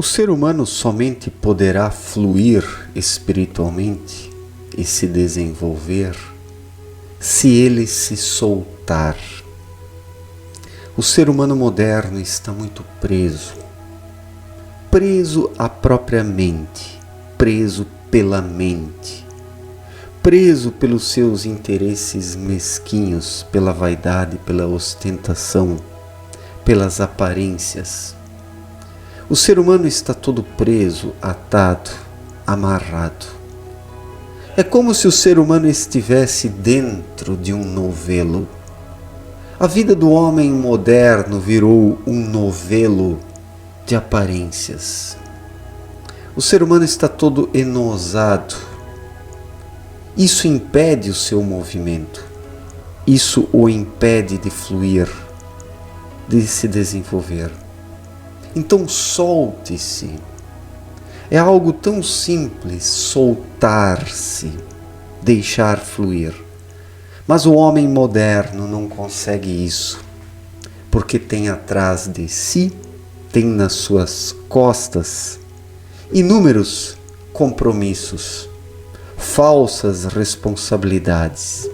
O ser humano somente poderá fluir espiritualmente e se desenvolver se ele se soltar. O ser humano moderno está muito preso à própria mente, preso pela mente, preso pelos seus interesses mesquinhos, pela vaidade, pela ostentação, pelas aparências. O ser humano está todo preso, atado, amarrado. É como se o ser humano estivesse dentro de um novelo. A vida do homem moderno virou um novelo de aparências. O ser humano está todo enosado. Isso impede o seu movimento. Isso o impede de fluir, de se desenvolver. Então solte-se. É algo tão simples, soltar-se, deixar fluir. Mas o homem moderno não consegue isso, porque tem atrás de si, tem nas suas costas, inúmeros compromissos, falsas responsabilidades,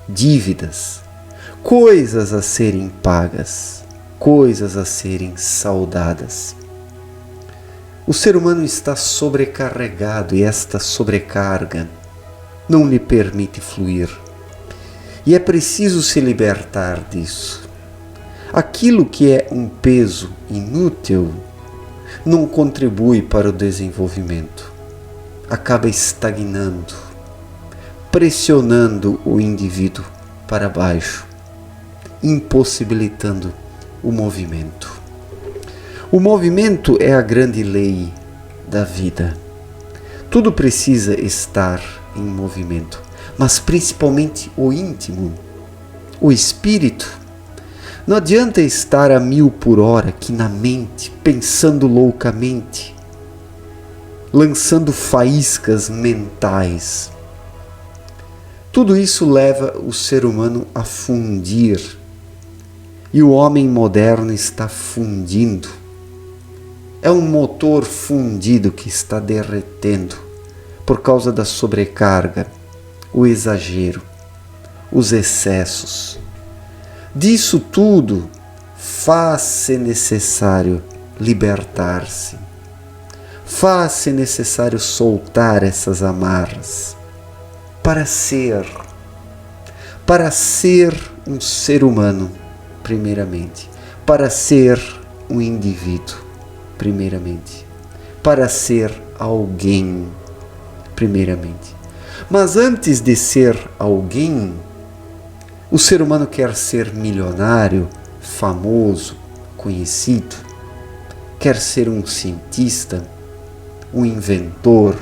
dívidas, coisas a serem pagas, coisas a serem saudadas. O ser humano está sobrecarregado e esta sobrecarga não lhe permite fluir. E é preciso se libertar disso. Aquilo que é um peso inútil não contribui para o desenvolvimento. Acaba estagnando, pressionando o indivíduo para baixo, impossibilitando o movimento. O movimento é a grande lei da vida. Tudo precisa estar em movimento, mas principalmente o íntimo, o espírito. Não adianta estar a 1000 por hora aqui na mente, pensando loucamente, lançando faíscas mentais. Tudo isso leva o ser humano a fundir. E o homem moderno está fundindo. É um motor fundido que está derretendo por causa da sobrecarga, o exagero, os excessos. Disso tudo faz-se necessário libertar-se. Faz-se necessário soltar essas amarras para ser um ser humano, primeiramente, para ser um indivíduo, primeiramente, para ser alguém, primeiramente. Mas antes de ser alguém, o ser humano quer ser milionário, famoso, conhecido, quer ser um cientista, um inventor,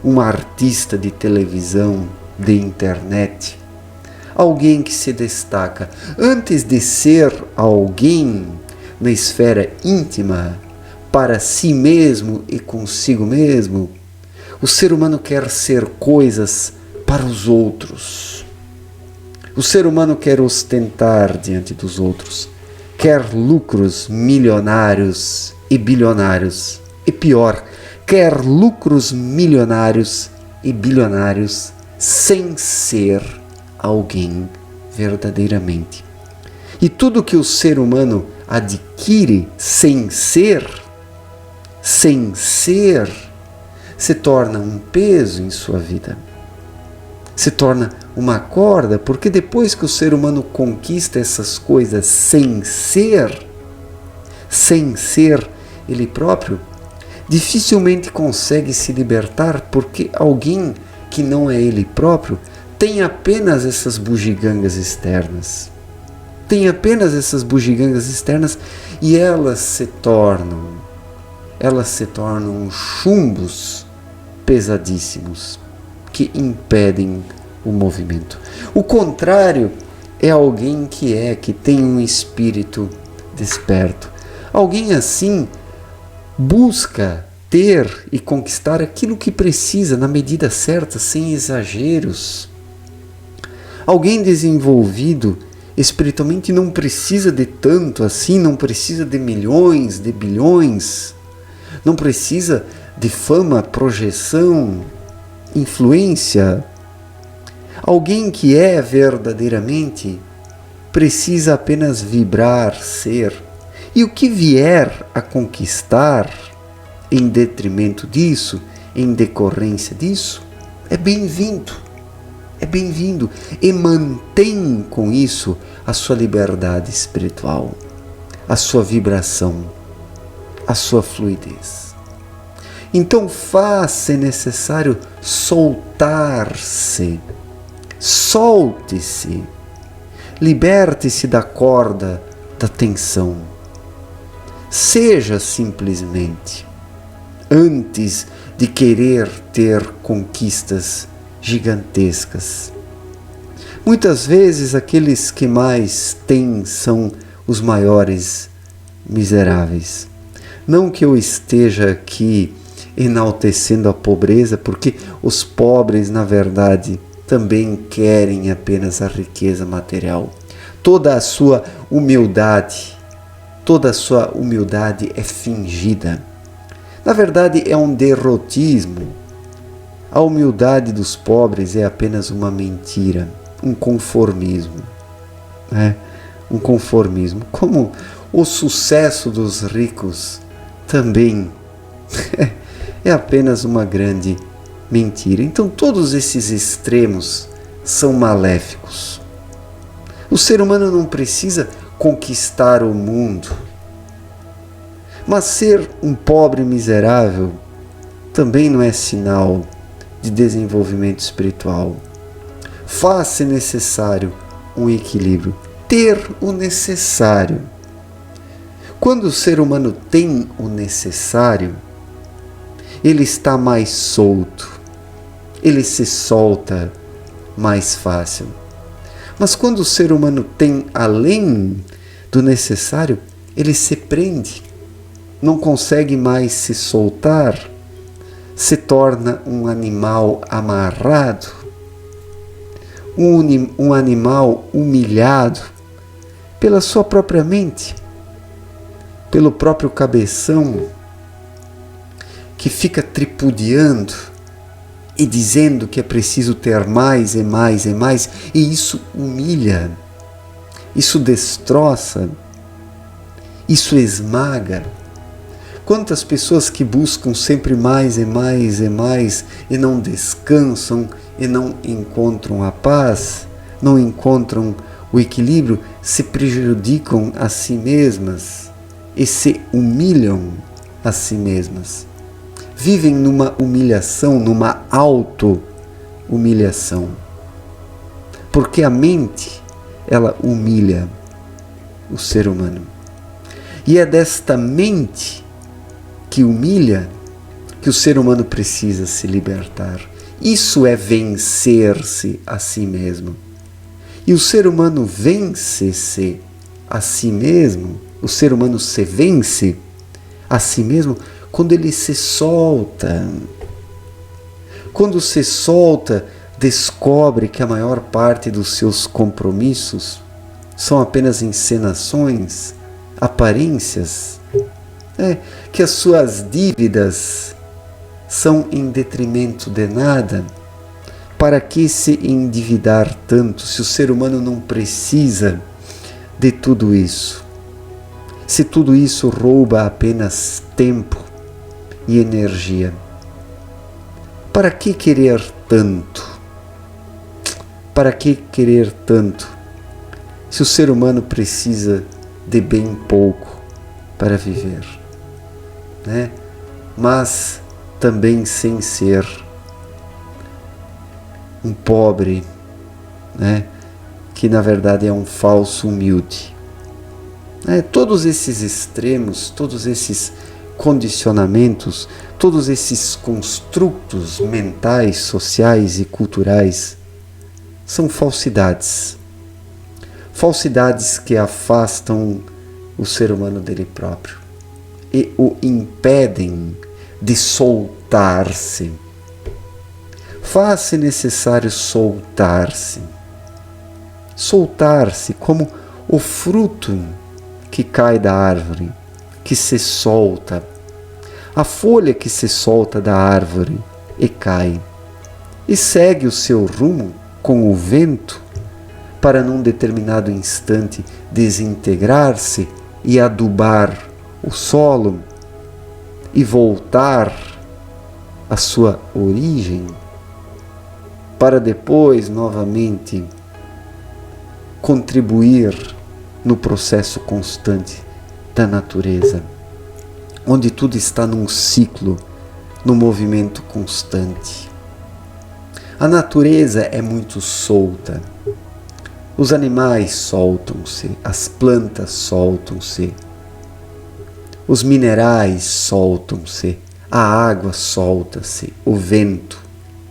um artista de televisão, de internet, alguém que se destaca. Antes de ser alguém na esfera íntima, para si mesmo e consigo mesmo, o ser humano quer ser coisas para os outros. O ser humano quer ostentar diante dos outros, quer lucros milionários e bilionários, e pior, quer lucros milionários e bilionários sem ser alguém verdadeiramente. E tudo que o ser humano adquire sem ser, se torna um peso em sua vida. Se torna uma corda, porque depois que o ser humano conquista essas coisas sem ser ele próprio, dificilmente consegue se libertar, porque alguém que não é ele próprio tem apenas essas bugigangas externas. E elas se tornam chumbos pesadíssimos que impedem o movimento. O contrário é alguém que tem um espírito desperto. Alguém assim busca ter e conquistar aquilo que precisa na medida certa, sem exageros. Alguém desenvolvido espiritualmente não precisa de tanto assim, não precisa de milhões, de bilhões, não precisa de fama, projeção, influência. Alguém que é verdadeiramente precisa apenas vibrar, ser. E o que vier a conquistar em detrimento disso, em decorrência disso, é bem-vindo. É bem-vindo. E mantém com isso a sua liberdade espiritual, a sua vibração, a sua fluidez. Então faz, se necessário, soltar-se. Solte-se. Liberte-se da corda da tensão. Seja simplesmente, antes de querer ter conquistas gigantescas. Muitas vezes aqueles que mais têm são os maiores miseráveis. Não que eu esteja aqui enaltecendo a pobreza, porque os pobres, na verdade, também querem apenas a riqueza material. Toda a sua humildade é fingida. Na verdade, é um derrotismo. A humildade dos pobres é apenas uma mentira, um conformismo. Um conformismo. Como o sucesso dos ricos também é apenas uma grande mentira. Então todos esses extremos são maléficos. O ser humano não precisa conquistar o mundo, mas ser um pobre miserável também não é sinal de desenvolvimento espiritual. Faz-se necessário um equilíbrio, ter o necessário. Quando o ser humano tem o necessário, ele está mais solto, ele se solta mais fácil. Mas quando o ser humano tem além do necessário, ele se prende, não consegue mais se soltar, se torna um animal amarrado, um animal humilhado pela sua própria mente, pelo próprio cabeção, que fica tripudiando e dizendo que é preciso ter mais e mais e mais, e isso humilha, isso destroça, isso esmaga. Quantas pessoas que buscam sempre mais e mais e mais e não descansam e não encontram a paz, não encontram o equilíbrio, se prejudicam a si mesmas e se humilham a si mesmas. Vivem numa humilhação, numa auto-humilhação. Porque a mente, ela humilha o ser humano. E é desta mente que humilha que o ser humano precisa se libertar. Isso é vencer-se a si mesmo. E o ser humano vence-se a si mesmo, o ser humano se vence a si mesmo quando ele se solta. Quando se solta, descobre que a maior parte dos seus compromissos são apenas encenações, aparências, que as suas dívidas são em detrimento de nada. Para que se endividar tanto se o ser humano não precisa de tudo isso? Se tudo isso rouba apenas tempo e energia, para que querer tanto? Para que querer tanto se o ser humano precisa de bem pouco para viver, Mas também sem ser um pobre, que na verdade é um falso humilde. Todos esses extremos, todos esses condicionamentos, todos esses construtos mentais, sociais e culturais são falsidades. Falsidades que afastam o ser humano dele próprio e o impedem de soltar-se. Faz-se necessário soltar-se. Soltar-se como o fruto que cai da árvore, que se solta. a folha que se solta da árvore e cai, e segue o seu rumo com o vento, para num determinado instante desintegrar-se e adubar o solo e voltar à sua origem, para depois novamente contribuir no processo constante da natureza, onde tudo está num ciclo, num movimento constante. A natureza é muito solta. Os animais soltam-se, as plantas soltam-se, os minerais soltam-se, a água solta-se, o vento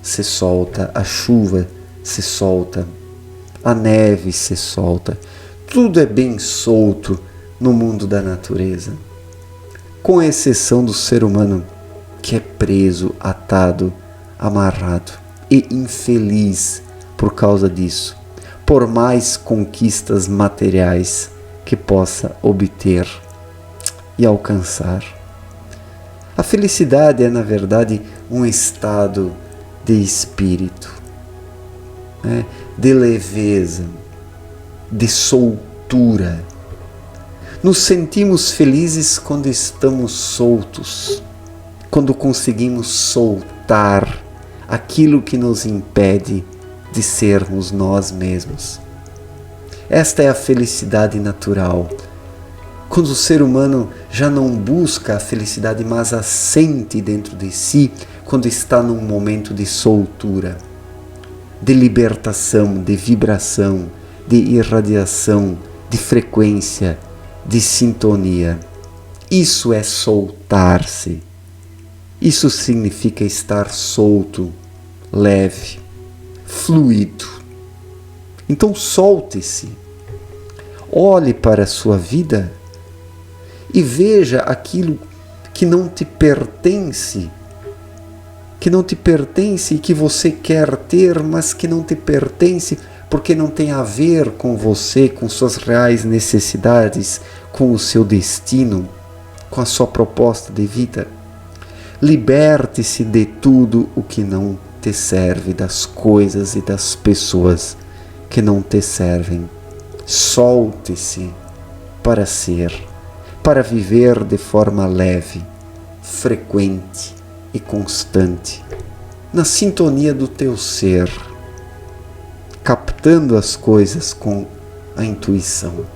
se solta, a chuva se solta, a neve se solta. Tudo é bem solto no mundo da natureza, com exceção do ser humano, que é preso, atado, amarrado e infeliz por causa disso, por mais conquistas materiais que possa obter e alcançar. A felicidade é, na verdade, um estado de espírito, né? De leveza, de soltura. Nos sentimos felizes quando estamos soltos, quando conseguimos soltar aquilo que nos impede de sermos nós mesmos. Esta é a felicidade natural. Quando o ser humano já não busca a felicidade, mas a sente dentro de si, quando está num momento de soltura, de libertação, de vibração, de irradiação, de frequência, de sintonia. Isso é soltar-se. Isso significa estar solto, leve, fluido. Então solte-se. Olhe para a sua vida e veja aquilo que não te pertence, e que você quer ter, mas que não te pertence porque não tem a ver com você, com suas reais necessidades, com o seu destino, com a sua proposta de vida. Liberte-se de tudo o que não te serve, das coisas e das pessoas que não te servem. Solte-se para ser, para viver de forma leve, frequente e constante, na sintonia do teu ser, captando as coisas com a intuição.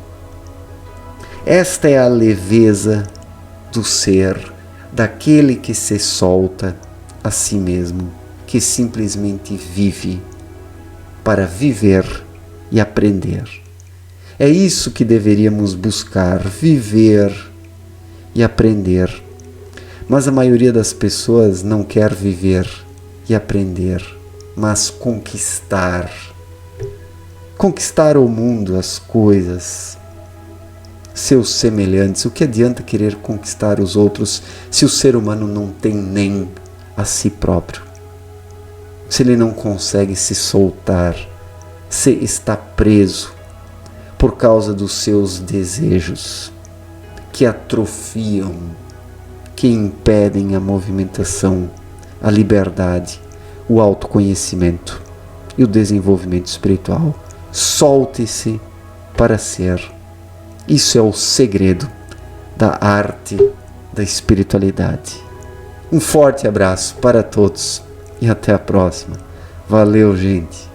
Esta é a leveza do ser, daquele que se solta a si mesmo, que simplesmente vive para viver e aprender. É isso que deveríamos buscar, viver e aprender. Mas a maioria das pessoas não quer viver e aprender, mas conquistar. Conquistar o mundo, as coisas, seus semelhantes. O que adianta querer conquistar os outros se o ser humano não tem nem a si próprio? Se ele não consegue se soltar, se está preso por causa dos seus desejos que atrofiam, que impedem a movimentação, a liberdade, o autoconhecimento e o desenvolvimento espiritual. Solte-se para ser. Isso é o segredo da arte da espiritualidade. Um forte abraço para todos e até a próxima. Valeu, gente!